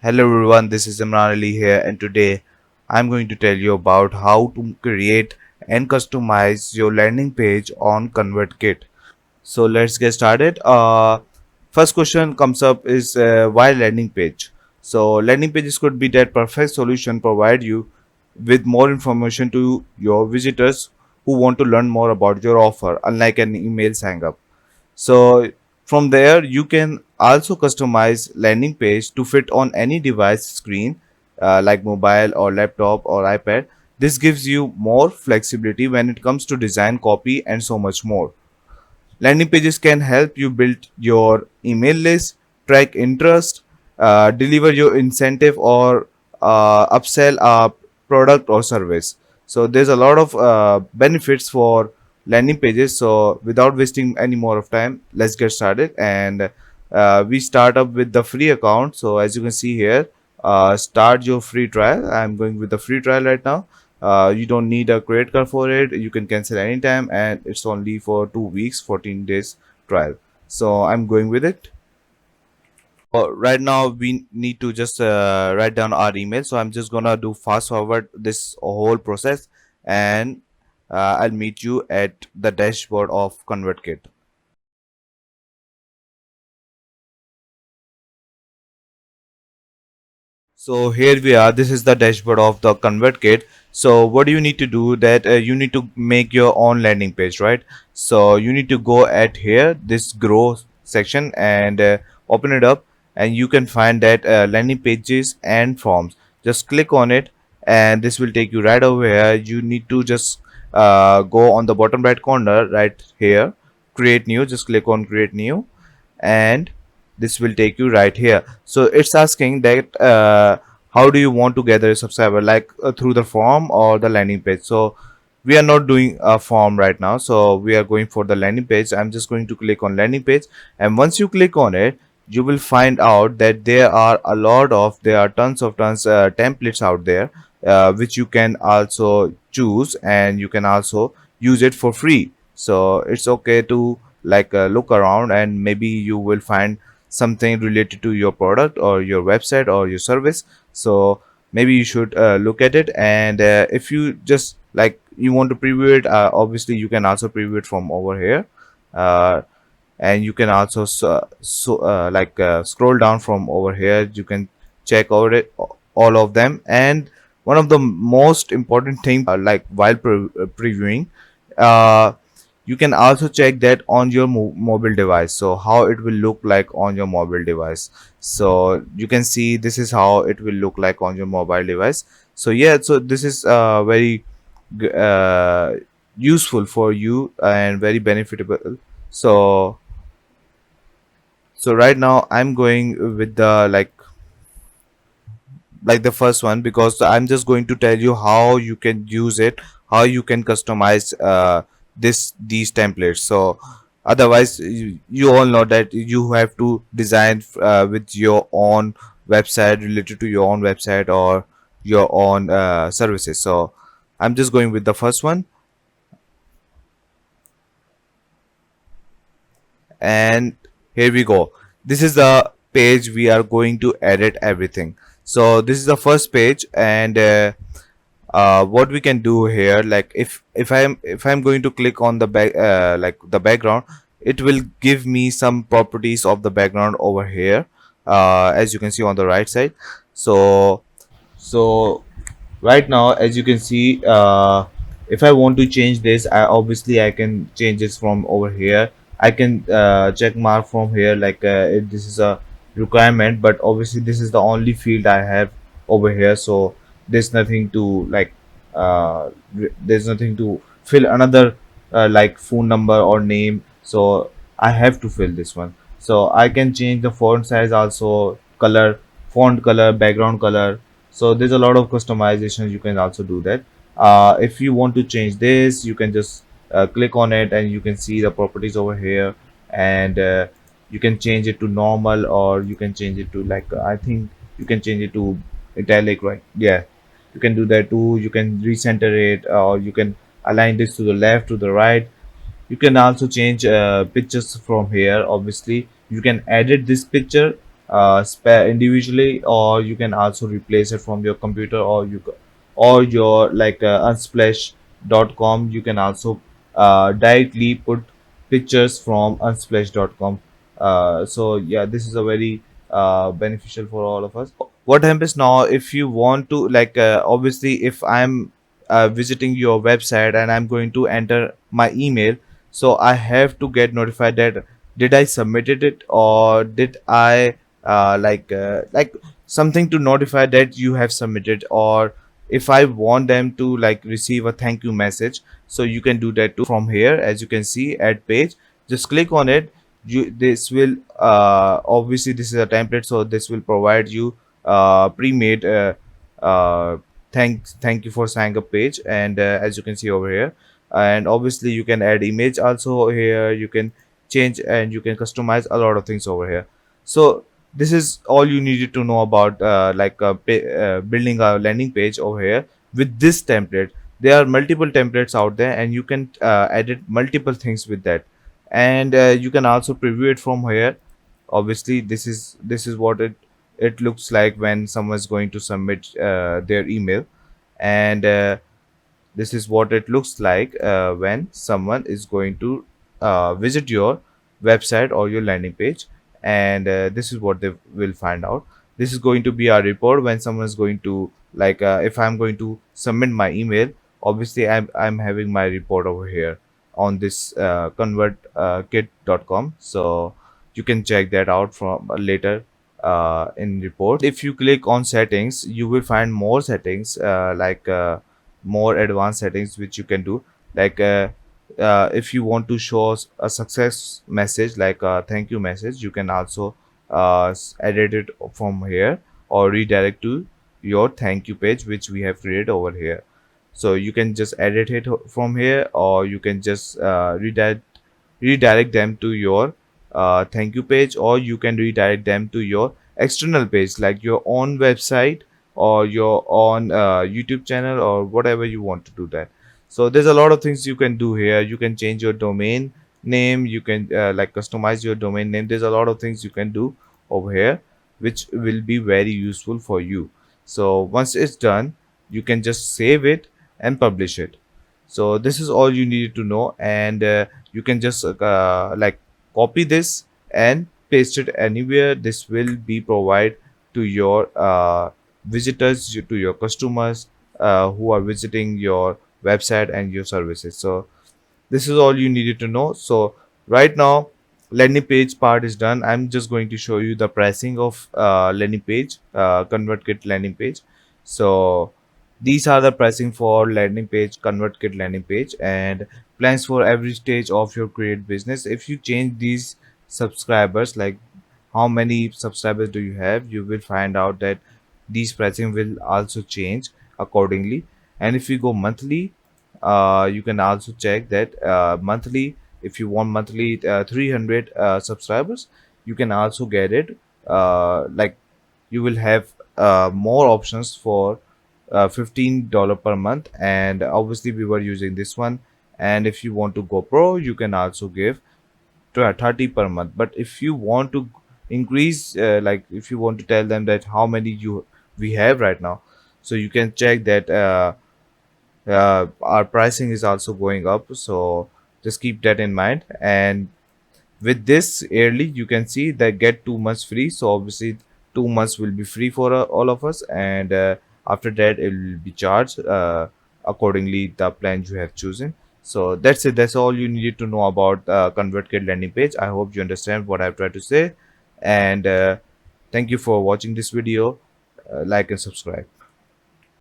Hello everyone, this is Imran Ali here, and today I'm going to tell you about how to create and customize your landing page on Convertkit. So let's get started. First question comes up is why landing page? So landing pages could be that perfect solution provide you with more information to your visitors who want to learn more about your offer, unlike an email sign up. So from there, you can also customize landing page to fit on any device screen, like mobile or laptop or iPad. This gives you more flexibility when it comes to design, copy, and so much more. Landing pages can help you build your email list, track interest, deliver your incentive, or upsell a product or service. So there's a lot of benefits for landing pages. So without wasting any more of time, let's get started. And we start up with the free account. So as you can see here, start your free trial. I'm going with the free trial right now. You don't need a credit card for it. You can cancel anytime, and it's only for 2 weeks, 14 days trial. So I'm going with it. Right now, we need to just write down our email. So I'm just gonna do fast forward this whole process, and I'll meet you at the dashboard of ConvertKit. So here we are. This is the dashboard of the ConvertKit. So what do you need to do? That you need to make your own landing page, right? So you need to go at here, this grow section, and open it up, and you can find that landing pages and forms. Just click on it, and this will take you right over here. You need to just go on the bottom right corner right here, create new. Just click on create new, and this will take you right here. So it's asking that how do you want to gather a subscriber, like through the form or the landing page. So we are not doing a form right now, so we are going for the landing page. I'm just going to click on landing page, and once you click on it, you will find out that there are tons templates out there, which you can also choose, and you can also use it for free. So it's okay to look around, and maybe you will find something related to your product or your website or your service. So maybe you should look at it, and if you just like you want to preview it, obviously you can also preview it from over here, uh, and you can also scroll down from over here. You can check out it all of them. And one of the most important thing, like while previewing, uh, you can also check that on your mobile device, so how it will look like on your mobile device. So you can see this is how it will look like on your mobile device. So yeah, so this is very useful for you and very benefitable. So right now I'm going with the like the first one, because I'm just going to tell you how you can use it, how you can customize these templates. So otherwise you all know that you have to design with your own website, related to your own website or your own services. So I'm just going with the first one, and here we go. This is the page we are going to edit everything. So this is the first page, and what we can do here, like if I'm going to click on the the background, it will give me some properties of the background over here, as you can see on the right side. So right now, as you can see, if I want to change this, I can change this from over here. I can check mark from here, like if this is a requirement, but obviously this is the only field I have over here. So there's nothing to there's nothing to fill another like phone number or name. So I have to fill this one. So I can change the font size, also color, font color, background color. So there's a lot of customization. You can also do that. If you want to change this, you can just click on it, and you can see the properties over here. And you can change it to normal, or you can change it to I think you can change it to italic, right? Yeah, you can do that too. You can recenter it, or you can align this to the left, to the right. You can also change pictures from here. Obviously you can edit this picture spare individually, or you can also replace it from your computer, or or your like unsplash.com. You can also directly put pictures from unsplash.com. So yeah, this is a very beneficial for all of us. What happens now, if you want to like obviously if I'm visiting your website and I'm going to enter my email, so I have to get notified that did I submitted it, or did I like something to notify that you have submitted, or if I want them to like receive a thank you message, so you can do that too from here. As you can see, add page, just click on it. This will obviously this is a template, so this will provide you pre-made uh, thank you for signing up page. And as you can see over here, and obviously you can add image also here, you can change and you can customize a lot of things over here. So this is all you needed to know about building a landing page over here with this template. There are multiple templates out there, and you can edit multiple things with that. And you can also preview it from here. Obviously this is what it looks like when someone's going to submit their email. And this is what it looks like when someone is going to visit your website or your landing page. And this is what they will find out. This is going to be our report when someone is going to like if I'm going to submit my email. Obviously I'm having my report over here on this convertkit.com, so you can check that out from later in report. If you click on settings, you will find more settings more advanced settings which you can do. like if you want to show a success message, like a thank you message, you can also edit it from here, or redirect to your thank you page which we have created over here. So you can just edit it from here, or you can just redirect them to your thank you page, or you can redirect them to your external page like your own website or your own YouTube channel, or whatever you want to do that. So there's a lot of things you can do here. You can change your domain name, you can like customize your domain name. There's a lot of things you can do over here which will be very useful for you. So once it's done, you can just save it and publish it. So this is all you need to know. And you can just like copy this and paste it anywhere. This will be provided to your visitors, to your customers who are visiting your website and your services. So this is all you needed to know. So right now, landing page part is done. I'm just going to show you the pricing of landing page, ConvertKit landing page. So these are the pricing for landing page, ConvertKit landing page, and plans for every stage of your create business. If you change these subscribers, like how many subscribers do you have, you will find out that these pricing will also change accordingly. And if you go monthly, you can also check that monthly, if you want monthly 300 subscribers, you can also get it. Like you will have more options for $15 per month, and obviously we were using this one. And if you want to go pro, you can also give to 30 per month. But if you want to increase like if you want to tell them that how many you we have right now, so you can check that our pricing is also going up. So just keep that in mind. And with this yearly, you can see that get 2 months free. So obviously 2 months will be free for all of us, and after that it will be charged accordingly the plan you have chosen. So that's it. That's all you needed to know about ConvertKit landing page. I hope you understand what I've tried to say. And thank you for watching this video. Like and subscribe.